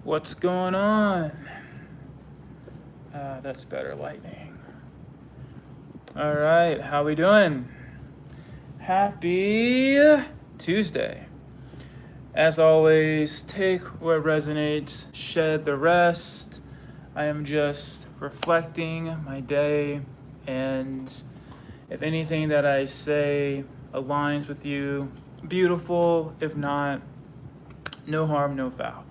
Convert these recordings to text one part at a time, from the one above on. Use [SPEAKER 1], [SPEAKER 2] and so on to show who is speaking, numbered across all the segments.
[SPEAKER 1] What's going on? That's better lighting. All right, how we doing? Happy Tuesday. As always, take what resonates, shed the rest. I am just reflecting my day, and if anything that I say aligns with you, beautiful. If not, no harm, no foul.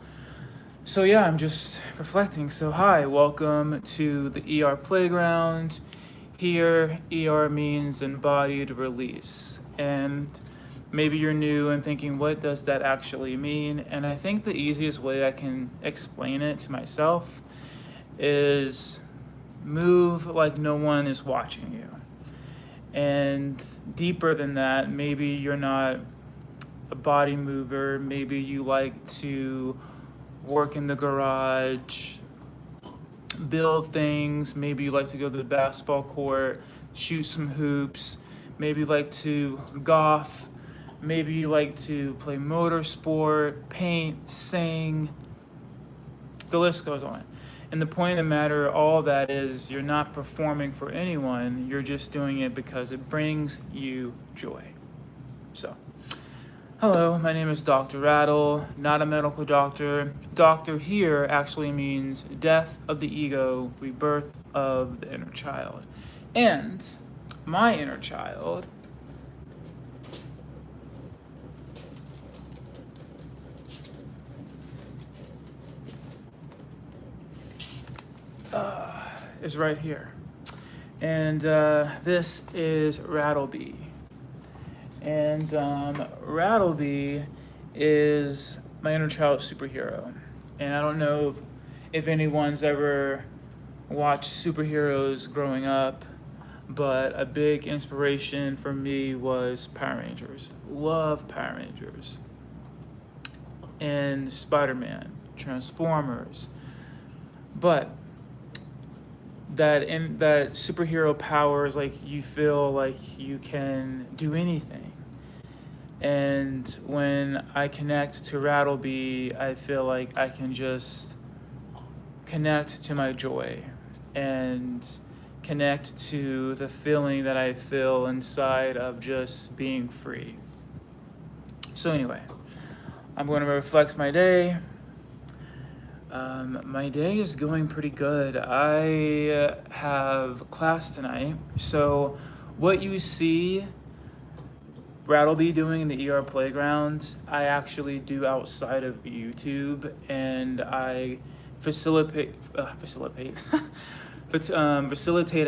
[SPEAKER 1] So yeah, I'm just reflecting. So hi, welcome to the ER playground. Here, ER means embodied release. And maybe you're new and thinking, what does that actually mean? And I think the easiest way I can explain it to myself is move like no one is watching you. And deeper than that, maybe you're not a body mover. Maybe you like to work in the garage, build things. Maybe you like to go to the basketball court, shoot some hoops. Maybe you like to golf. Maybe you like to play motorsport, paint, sing. The list goes on. And the point of the matter, all that is, you're not performing for anyone. You're just doing it because it brings you joy. So, hello, my name is Dr. Rattle, not a medical doctor. Doctor here actually means death of the ego, rebirth of the inner child. And my inner child is right here. And this is Rattlebee. And Rattlebee is my inner child superhero. And I don't know if anyone's ever watched superheroes growing up, but a big inspiration for me was Power Rangers. Love Power Rangers. And Spider-Man, Transformers. But that superhero power is like you feel like you can do anything. And when I connect to Rattlebee, I feel like I can just connect to my joy and connect to the feeling that I feel inside of just being free. So anyway, I'm going to reflect my day. My day is going pretty good. I have class tonight. So what you see Rattlebee doing in the ER playground, I actually do outside of YouTube, and I facilitate a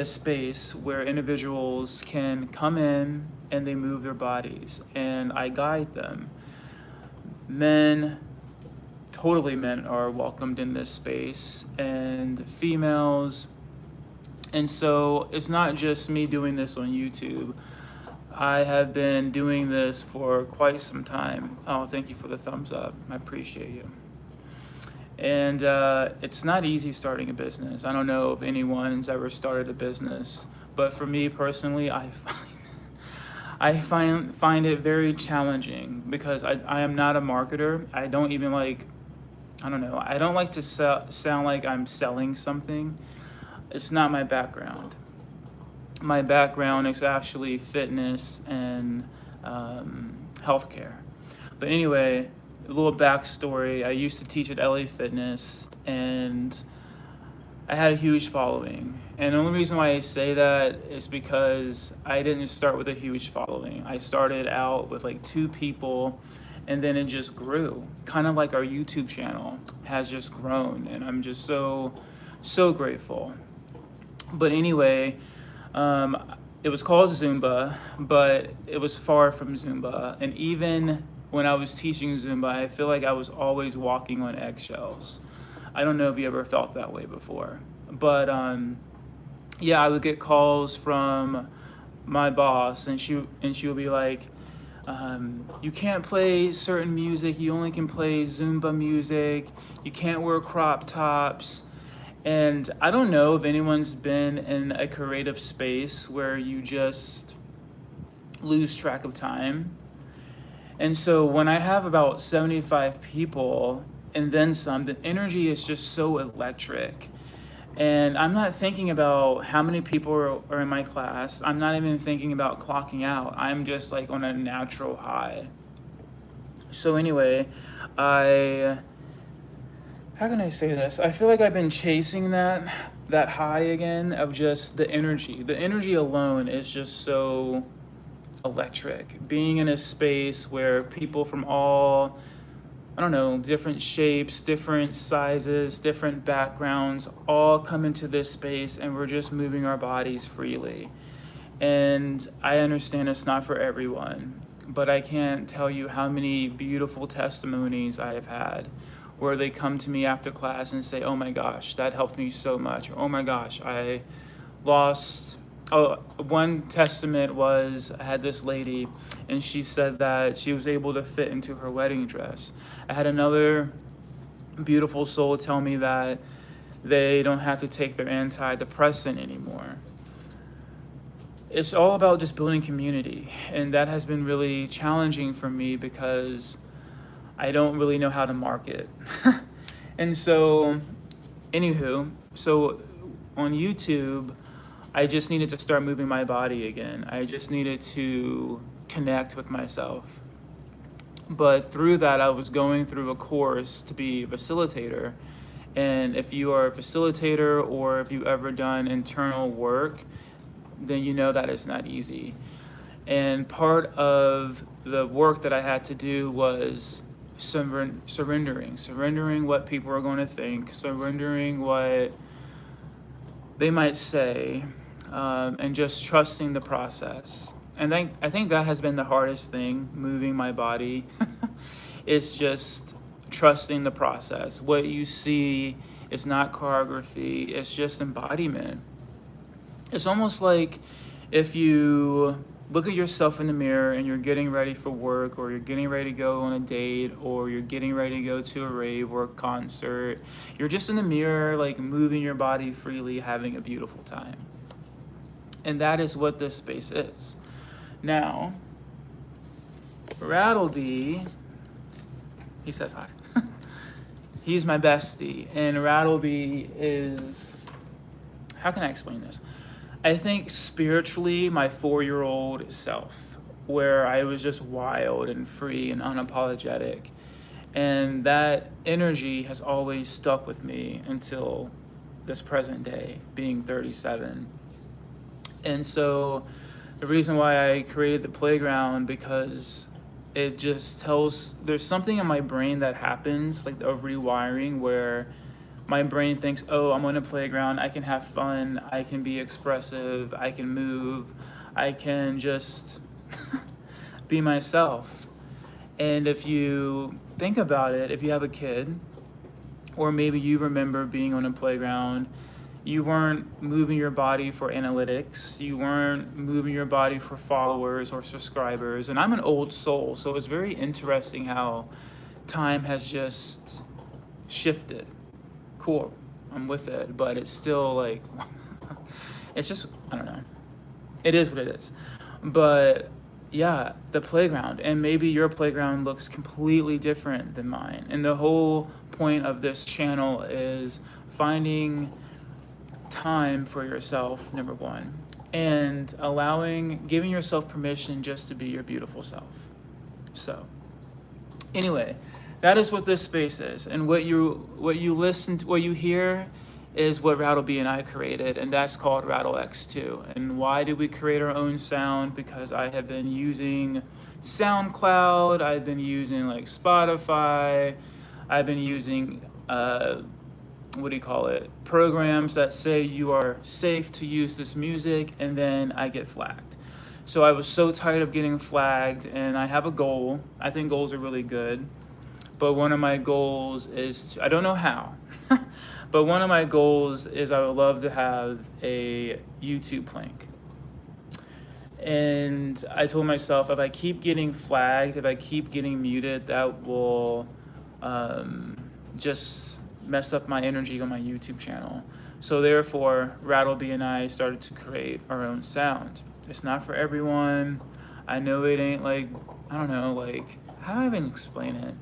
[SPEAKER 1] space where individuals can come in and they move their bodies, and I guide them. Totally men are welcomed in this space, and females. And so it's not just me doing this on YouTube. I have been doing this for quite some time. Oh, thank you for the thumbs up. I appreciate you. And it's not easy starting a business. I don't know if anyone's ever started a business, but for me personally, I find it very challenging because I am not a marketer. I don't like to sound like I'm selling something. It's not my background. My background is actually fitness and healthcare. But anyway, a little backstory. I used to teach at LA Fitness, and I had a huge following. And the only reason why I say that is because I didn't start with a huge following. I started out with like 2 people, and then it just grew. Kind of like our YouTube channel has just grown, and I'm just so grateful. But anyway, it was called Zumba, but it was far from Zumba. And even when I was teaching Zumba, I feel like I was always walking on eggshells. I don't know if you ever felt that way before. But yeah, I would get calls from my boss, and she would be like, you can't play certain music, you only can play Zumba music, you can't wear crop tops. And I don't know if anyone's been in a creative space where you just lose track of time. And so when I have about 75 people and then some. The energy is just so electric. And I'm not thinking about how many people are in my class. I'm not even thinking about clocking out. I'm just like on a natural high. So anyway, how can I say this? I feel like I've been chasing that high again of just the energy. The energy alone is just so electric. Being in a space where people from all, I don't know, different shapes, different sizes, different backgrounds, all come into this space and we're just moving our bodies freely. And I understand it's not for everyone, but I can't tell you how many beautiful testimonies I have had where they come to me after class and say, oh my gosh, that helped me so much. Or, oh my gosh, I lost. Oh, one testament was I had this lady and she said that she was able to fit into her wedding dress. I had another beautiful soul tell me that they don't have to take their antidepressant anymore. It's all about just building community, and that has been really challenging for me because I don't really know how to market. And so, anywho, so on YouTube, I just needed to start moving my body again. I just needed to connect with myself. But through that, I was going through a course to be a facilitator. And if you are a facilitator or if you've ever done internal work, then you know that it's not easy. And part of the work that I had to do was surrendering what people are going to think, surrendering what they might say, and just trusting the process. And I think that has been the hardest thing, moving my body. It's just trusting the process. What you see is not choreography, it's just embodiment. It's almost like if you look at yourself in the mirror and you're getting ready for work, or you're getting ready to go on a date, or you're getting ready to go to a rave or a concert. You're just in the mirror, like moving your body freely, having a beautiful time. And that is what this space is. Now, RattlePatch, he says hi. He's my bestie, and RattlePatch is, how can I explain this? I think spiritually, my 4-year-old self, where I was just wild and free and unapologetic. And that energy has always stuck with me until this present day, being 37. And so the reason why I created the playground, because it just tells, there's something in my brain that happens, like the rewiring, where my brain thinks, oh, I'm on a playground, I can have fun, I can be expressive, I can move, I can just be myself. And if you think about it, if you have a kid, or maybe you remember being on a playground, you weren't moving your body for analytics, you weren't moving your body for followers or subscribers. And I'm an old soul, so it's very interesting how time has just shifted. Cool, I'm with it, but it's still like, it's just, I don't know. It is what it is. But yeah, the playground, and maybe your playground looks completely different than mine. And the whole point of this channel is finding time for yourself, number one, and giving yourself permission just to be your beautiful self. So anyway, that is what this space is, and what you hear is what RattlePatch and I created, and that's called Rattle X2. And why did we create our own sound? Because I have been using SoundCloud, I've been using like Spotify, I've been using programs that say you are safe to use this music, and then I get flagged. So I was so tired of getting flagged, and I have a goal. I think goals are really good. But one of my goals is, I don't know how, but one of my goals is I would love to have a YouTube plank. And I told myself, if I keep getting flagged, if I keep getting muted, that will just mess up my energy on my YouTube channel. So therefore, RattlePatch and I started to create our own sound. It's not for everyone. I know it ain't like, I don't know, like, how do I even explain it?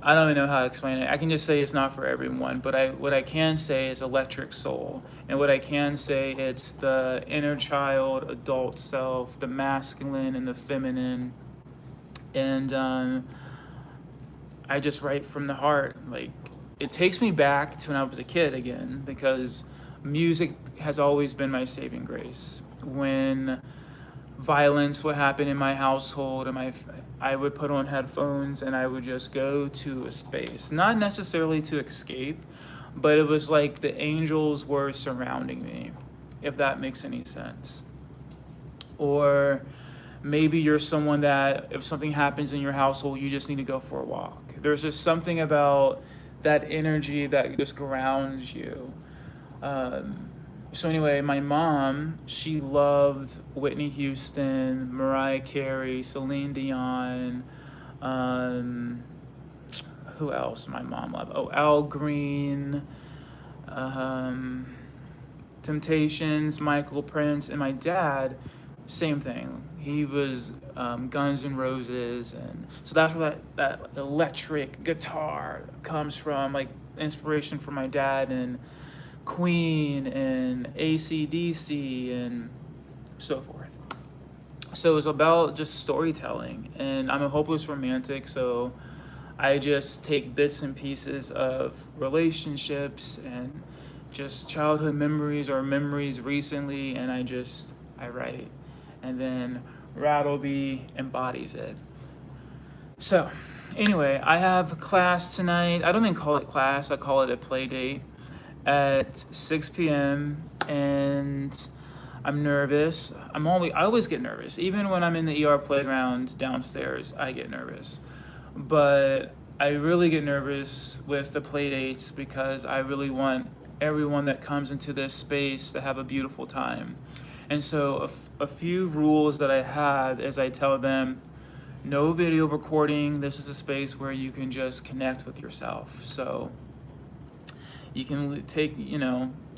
[SPEAKER 1] I don't even know how to explain it. I can just say it's not for everyone, but what I can say is electric soul. And what I can say, it's the inner child, adult self, the masculine and the feminine. And I just write from the heart. Like, it takes me back to when I was a kid again, because music has always been my saving grace. When violence would happen in my household, and I would put on headphones and I would just go to a space, not necessarily to escape, but it was like the angels were surrounding me, if that makes any sense. Or maybe you're someone that if something happens in your household, you just need to go for a walk. There's just something about that energy that just grounds you. So anyway, my mom, she loved Whitney Houston, Mariah Carey, Celine Dion. Who else my mom loved? Oh, Al Green, Temptations, Michael Prince. And my dad, same thing. He was Guns N' Roses. And so that's where that electric guitar comes from, like inspiration from my dad, and Queen and AC/DC and so forth. So it's about just storytelling, and I'm a hopeless romantic, so I just take bits and pieces of relationships and just childhood memories or memories recently, and I write, and then Rattle embodies it. So anyway, I have a class tonight. I don't even call it class, I call it a play date at 6 p.m. and I'm nervous. I always get nervous. Even when I'm in the ER playground downstairs, I get nervous. But I really get nervous with the play dates because I really want everyone that comes into this space to have a beautiful time. And so a few rules that I have is I tell them, no video recording. This is a space where you can just connect with yourself. So you can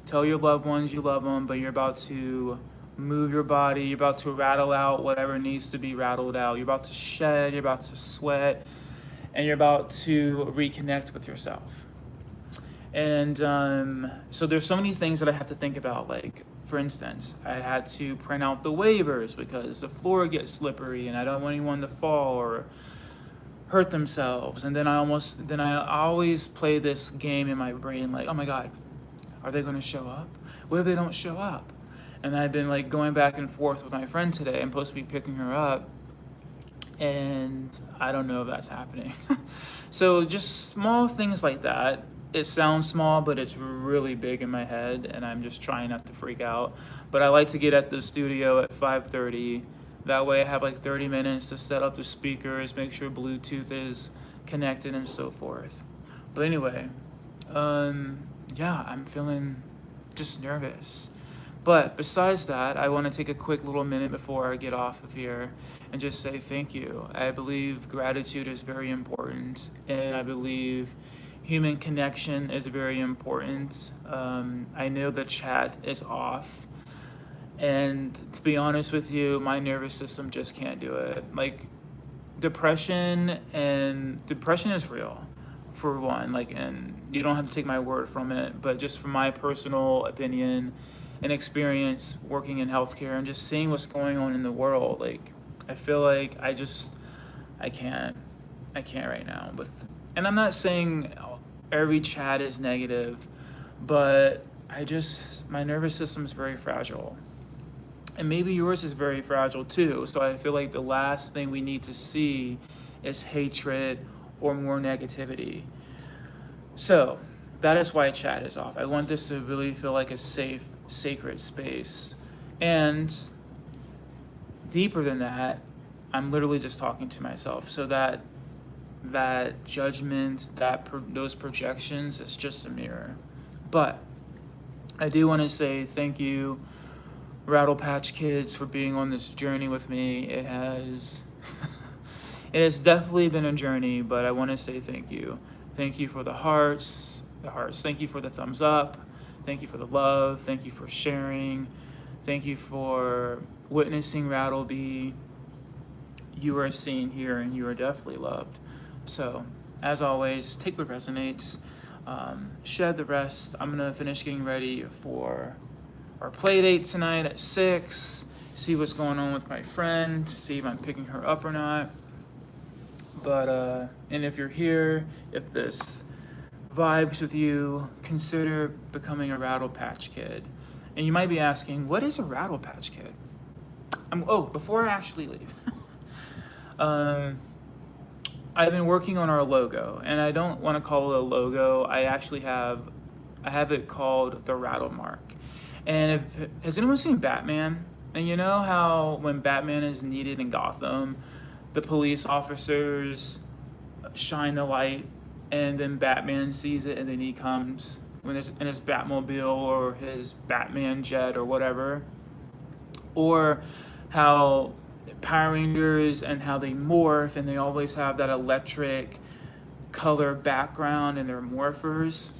[SPEAKER 1] tell your loved ones you love them, but you're about to move your body, you're about to rattle out whatever needs to be rattled out. You're about to shed, you're about to sweat, and you're about to reconnect with yourself. And so there's so many things that I have to think about. Like, for instance, I had to print out the waivers because the floor gets slippery and I don't want anyone to fall or hurt themselves. And then I always play this game in my brain, like, oh my God, are they gonna show up? What if they don't show up? And I've been like going back and forth with my friend today. I'm supposed to be picking her up, and I don't know if that's happening. So just small things like that. It sounds small, but it's really big in my head, and I'm just trying not to freak out. But I like to get at the studio at 5:30. That way I have like 30 minutes to set up the speakers, make sure Bluetooth is connected and so forth. But anyway, yeah, I'm feeling just nervous. But besides that, I want to take a quick little minute before I get off of here and just say thank you. I believe gratitude is very important, and I believe human connection is very important. I know the chat is off. And to be honest with you, my nervous system just can't do it. Like, depression is real, for one. Like, and you don't have to take my word from it, but just from my personal opinion and experience working in healthcare and just seeing what's going on in the world, like, I feel like I can't right now. And I'm not saying every chat is negative, but my nervous system is very fragile. And maybe yours is very fragile too. So I feel like the last thing we need to see is hatred or more negativity. So that is why chat is off. I want this to really feel like a safe, sacred space. And deeper than that, I'm literally just talking to myself. So that judgment, those projections, it's just a mirror. But I do want to say thank you, RattlePatch Kids, for being on this journey with me. It has definitely been a journey, but I want to say thank you. Thank you for the hearts. Thank you for the thumbs up. Thank you for the love. Thank you for sharing. Thank you for witnessing Rattle be. You are seen here, and you are definitely loved. So as always, take what resonates, shed the rest. I'm gonna finish getting ready for our play date tonight at 6, see what's going on with my friend, see if I'm picking her up or not. But, and if you're here, if this vibes with you, consider becoming a RattlePatch Kid. And you might be asking, what is a RattlePatch Kid? Before I actually leave, I've been working on our logo, and I don't want to call it a logo. I have it called the Rattle Mark. And has anyone seen Batman? And you know how when Batman is needed in Gotham, the police officers shine the light, and then Batman sees it, and then he comes in his Batmobile or his Batman jet or whatever. Or how Power Rangers and how they morph, and they always have that electric color background in their morphers.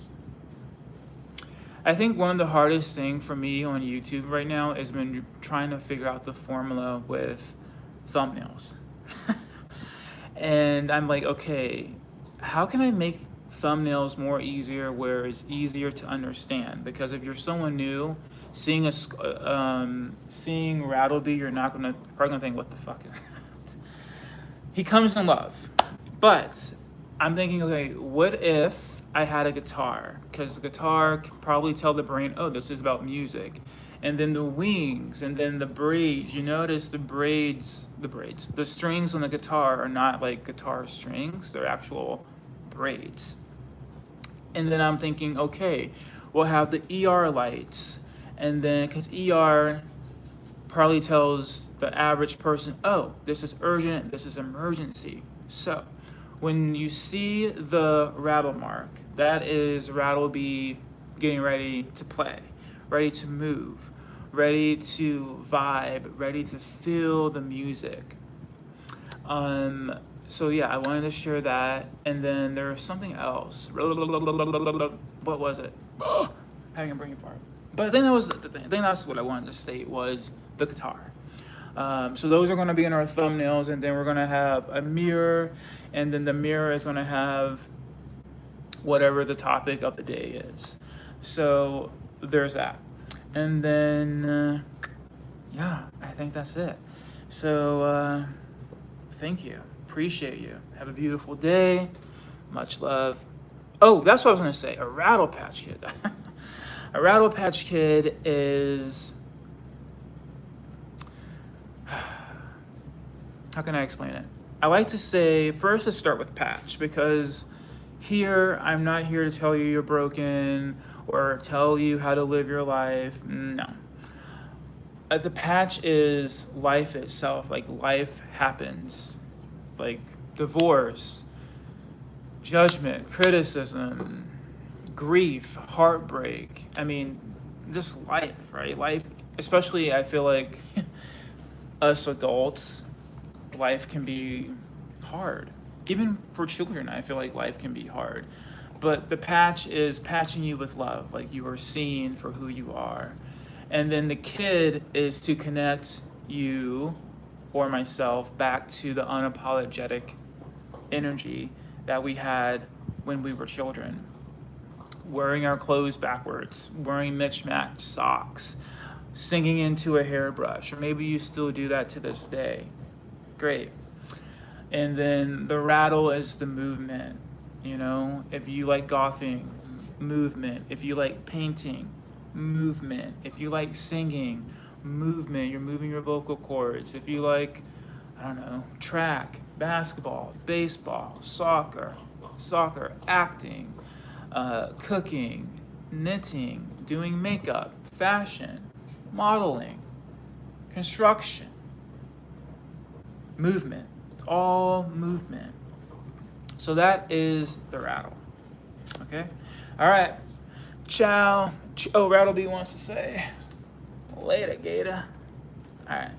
[SPEAKER 1] I think one of the hardest things for me on YouTube right now has been trying to figure out the formula with thumbnails. And I'm like, okay, how can I make thumbnails more easier where it's easier to understand? Because if you're someone new, seeing Rattleby, you're probably gonna think, what the fuck is that? He comes in love. But I'm thinking, okay, what if I had a guitar? Because the guitar can probably tell the brain, oh, this is about music. And then the wings, and then the braids. You notice the strings on the guitar are not like guitar strings, they're actual braids. And then I'm thinking, okay, we'll have the ER lights. And then, because ER probably tells the average person, oh, this is urgent, this is emergency. So when you see the rattle mark, that is Rattleby getting ready to play, ready to move, ready to vibe, ready to feel the music. So yeah, I wanted to share that. And then there was something else. What was it? Having a brain fart. But I think that was the thing. I think that's what I wanted to state was the guitar. So those are going to be in our thumbnails, and then we're going to have a mirror, and then the mirror is going to have whatever the topic of the day is. So there's that. And then, yeah, I think that's it. So thank you. Appreciate you. Have a beautiful day. Much love. Oh, that's what I was going to say. A RattlePatch Kid. A RattlePatch Kid is... How can I explain it? I like to say, first let's start with patch, because here, I'm not here to tell you you're broken or tell you how to live your life. No. The patch is life itself. Like, life happens. Like divorce, judgment, criticism, grief, heartbreak. I mean, just life, right? Life, especially I feel like us adults, life can be hard. Even for children, I feel like life can be hard. But the patch is patching you with love, like you are seen for who you are. And then the kid is to connect you or myself back to the unapologetic energy that we had when we were children. Wearing our clothes backwards, wearing mismatched socks, singing into a hairbrush, or maybe you still do that to this day. Great. And then the rattle is the movement. You know, if you like gothing, movement. If you like painting, movement. If you like singing, movement. You're moving your vocal cords. If you like, I don't know, track, basketball, baseball, soccer, acting, cooking, knitting, doing makeup, fashion, modeling, construction, movement. It's all movement. So that is the rattle. Okay? All right. Ciao. Oh, Rattleby wants to say later, Gator. All right.